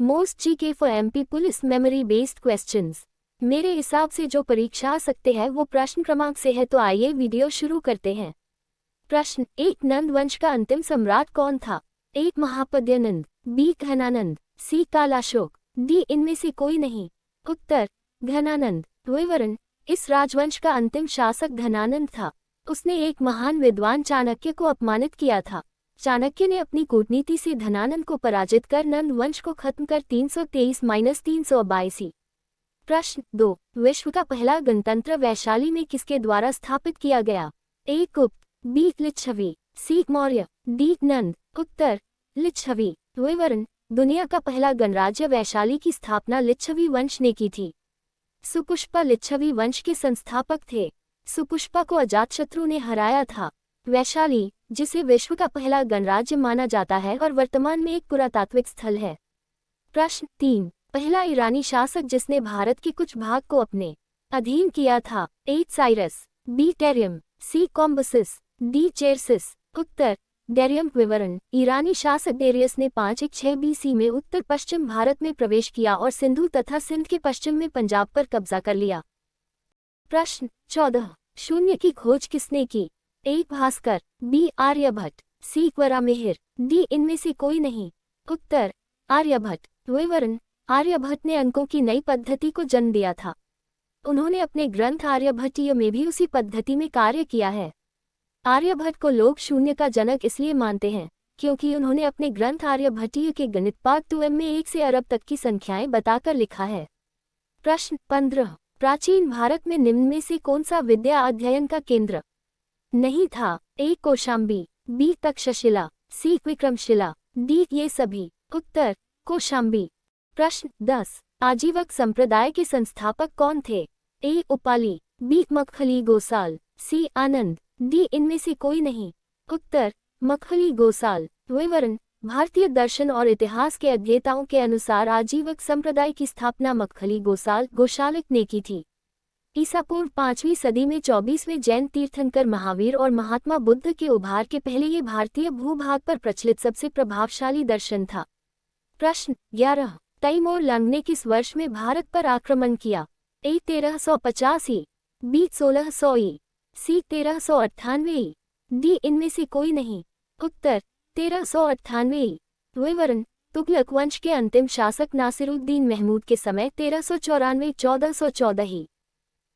Most GK for MP police memory based questions. मेरे हिसाब से जो परीक्षा आ सकते हैं वो प्रश्न क्रमांक से है, तो आइए वीडियो शुरू करते हैं। प्रश्न एक, नंद वंश का अंतिम सम्राट कौन था? एक, महापद्यनंद, बी, घनानंद, सी, कालाशोक, डी, इनमें से कोई नहीं। उत्तर घनानंद। विवरण इस राजवंश का अंतिम शासक घनानंद था। उसने एक महान विद्वान चाणक्य को अपमानित किया था। चाणक्य ने अपनी कूटनीति से धनानंद को पराजित कर नंद वंश को खत्म कर 323-382। प्रश्न 2, विश्व का पहला गणतंत्र वैशाली में किसके द्वारा स्थापित किया गया? ए, गुप्त, बी, लिच्छवी, सी, मौर्य, डी, नंद। उत्तर लिच्छवी। विवरण दुनिया का पहला गणराज्य वैशाली की स्थापना लिच्छवी वंश ने की थी। सुपुष्पा लिच्छवी वंश के संस्थापक थे। सुपुष्पा को अजातशत्रु ने हराया था। वैशाली, जिसे विश्व का पहला गणराज्य माना जाता है और वर्तमान में एक पुरातात्विक स्थल है। प्रश्न 3, पहला ईरानी शासक जिसने भारत के कुछ भाग को अपने अधीन किया था? ए, साइरस, बी, टेरियम, सी, कॉम्बसिस, डी, चेरसिस। उत्तर डेरियम। विवरण ईरानी शासक डेरियस ने 516 BC में उत्तर पश्चिम भारत में प्रवेश किया और सिंधु तथा सिंध के पश्चिम में पंजाब पर कब्जा कर लिया। प्रश्न 14, शून्य की खोज किसने की? ए, भास्कर, बी, आर्यभट्ट, सी, वराहमिहिर, डी, इनमें से कोई नहीं। उत्तर आर्यभट्ट। विवरण आर्यभट्ट ने अंकों की नई पद्धति को जन्म दिया था। उन्होंने अपने ग्रंथ आर्यभट्टीय में भी उसी पद्धति में कार्य किया है। आर्यभट्ट को लोग शून्य का जनक इसलिए मानते हैं क्योंकि उन्होंने अपने ग्रंथ आर्यभट्टीय के गणित पार्ट 2M में 1 से अरब तक की संख्याएं बताकर लिखा है। प्रश्न 15, प्राचीन भारत में निम्न में से कौन सा विद्या अध्ययन का केंद्र नहीं था? ए, कौशाम्बी, बी, तक्षशिला, सी, विक्रमशिला, डी, ये सभी। उत्तर कौशाम्बी। प्रश्न 10, आजीवक संप्रदाय के संस्थापक कौन थे? ए, उपाली, बी, मखली गोसाल, सी, आनंद, डी, इनमें से कोई नहीं। उत्तर मखली गोसाल। विवरण भारतीय दर्शन और इतिहास के अध्येताओं के अनुसार आजीवक संप्रदाय की स्थापना मखली गोशालक ने की थी। ईसा पूर्व 5वीं सदी में 24वें जैन तीर्थंकर महावीर और महात्मा बुद्ध के उभार के पहले ये भारतीय भूभाग पर प्रचलित सबसे प्रभावशाली दर्शन था। प्रश्न 11, तैमूर लंग ने किस वर्ष में भारत पर आक्रमण किया? ए, 1350 ई, बी, 1600 ई, सी, 1398 ई, डी, इनमें से कोई नहीं। उत्तर 1398 ई। विवरण तुगलक वंश के अंतिम शासक नासिरुद्दीन महमूद के समय 1394-1414 ही।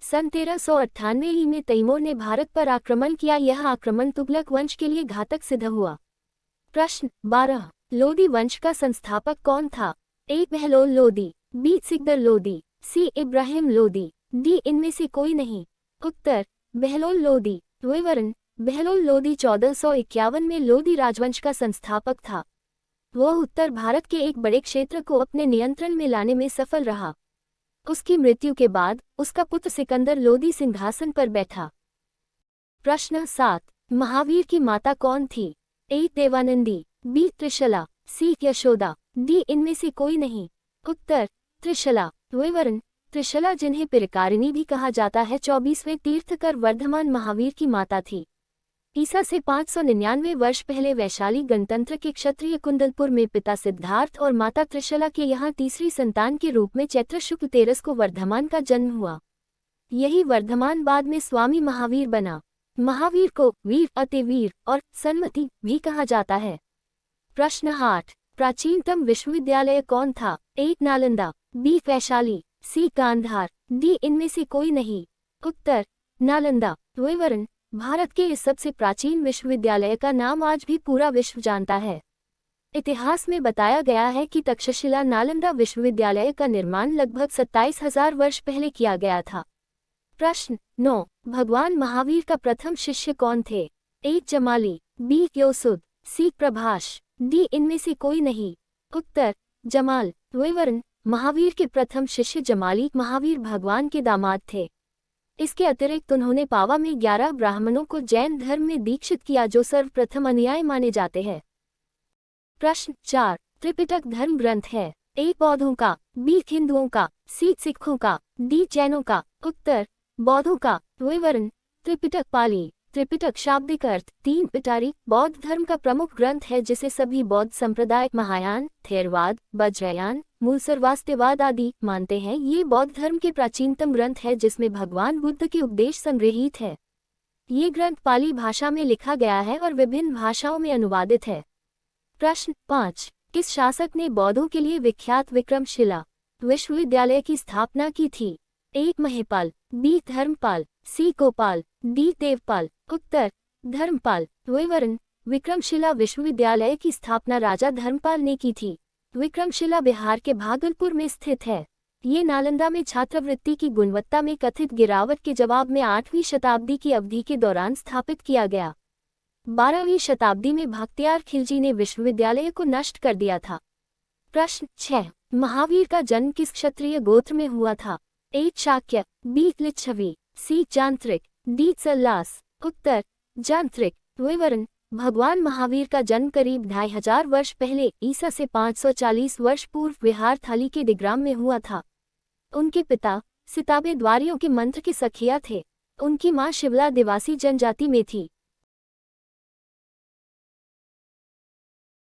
सन 1398 ई में तैमूर ने भारत पर आक्रमण किया। यह आक्रमण तुगलक वंश के लिए घातक सिद्ध हुआ। प्रश्न 12, लोदी वंश का संस्थापक कौन था? ए, बहलोल लोदी, बी, सिकंदर लोदी, सी, इब्राहिम लोदी, डी, इनमें से कोई नहीं। उत्तर बहलोल लोदी। विवरण बहलोल लोदी 1451 में लोदी राजवंश का संस्थापक था। वह उत्तर भारत के एक बड़े क्षेत्र को अपने नियंत्रण में लाने में सफल रहा। उसकी मृत्यु के बाद उसका पुत्र सिकंदर लोदी सिंहासन पर बैठा। प्रश्न 7, महावीर की माता कौन थी? ए, देवानंदी, बी, त्रिशला, सी, यशोदा, डी, इनमें से कोई नहीं। उत्तर त्रिशला। विवरण त्रिशला, जिन्हें पिरकारिणी भी कहा जाता है, 24वें तीर्थकर वर्धमान महावीर की माता थी। ईसा से 599 वर्ष पहले वैशाली गणतंत्र के क्षत्रिय कुंडलपुर में पिता सिद्धार्थ और माता त्रिशला के यहाँ तीसरी संतान के रूप में चैत्र शुक्ल 13 को वर्धमान का जन्म हुआ। यही वर्धमान बाद में स्वामी महावीर बना। महावीर को वीर, अतिवीर और सन्मति भी कहा जाता है। प्रश्न 8, प्राचीनतम विश्वविद्यालय कौन था? ए, नालंदा, बी, वैशाली, सी, गांधार, डी, इनमें से कोई नहीं। उत्तर नालंदा। विवरण भारत के इस सबसे प्राचीन विश्वविद्यालय का नाम आज भी पूरा विश्व जानता है। इतिहास में बताया गया है कि तक्षशिला नालंदा विश्वविद्यालय का निर्माण लगभग 27,000 वर्ष पहले किया गया था। प्रश्न 9, भगवान महावीर का प्रथम शिष्य कौन थे? ए, जमाली, बी, योसुद, सी, प्रभाष, डी, इनमें से कोई नहीं। उत्तर जमाल। विवरण महावीर के प्रथम शिष्य जमाली महावीर भगवान के दामाद थे। इसके अतिरिक्त उन्होंने पावा में 11 ब्राह्मणों को जैन धर्म में दीक्षित किया, जो सर्वप्रथम अनुयायी माने जाते हैं। प्रश्न 4, त्रिपिटक धर्म ग्रंथ है? ए, बौद्धों का, बी, हिंदुओं का, सी, सिखों का, डी, जैनों का। उत्तर बौद्धों का। विवरण त्रिपिटक पाली, त्रिपिटक शाब्दिक अर्थ 3 पिटारी बौद्ध धर्म का प्रमुख ग्रंथ है जिसे सभी बौद्ध संप्रदाय महायान, थेरवाद, वज्रयान, मूलसर्वास्त्यवाद आदि मानते हैं। ये बौद्ध धर्म के प्राचीनतम ग्रंथ है जिसमें भगवान बुद्ध के उपदेश संग्रहित है। ये ग्रंथ पाली भाषा में लिखा गया है और विभिन्न भाषाओं में अनुवादित है। प्रश्न 5 किस शासक ने बौद्धों के लिए विख्यात विक्रमशिला विश्वविद्यालय की स्थापना की थी? 1 महिपाल, बी धर्मपाल, सी गोपाल, डी देवपाल। उत्तर धर्मपाल। विवरण विक्रमशिला विश्वविद्यालय की स्थापना राजा धर्मपाल ने की थी। विक्रमशिला बिहार के भागलपुर में स्थित है। ये नालंदा में छात्रवृत्ति की गुणवत्ता में कथित गिरावट के जवाब में 8वीं शताब्दी की अवधि के दौरान स्थापित किया गया। 12वीं शताब्दी में भक्तियार खिलजी ने विश्वविद्यालय को नष्ट कर दिया था। प्रश्न 6 महावीर का जन्म किस क्षत्रिय गोत्र में हुआ था? 1 शाक्य, बी लिच्छवी, सी जांत्रिक, डी सल्लास। उत्तर जांत्रिक। विवरण भगवान महावीर का जन्म करीब 2500 वर्ष पहले ईसा से 540 वर्ष पूर्व बिहार थाली के दिग्राम में हुआ था। उनके पिता सिताबे द्वारियों के मंत्र के सखिया थे। उनकी मां शिवला दिवासी जनजाति में थी।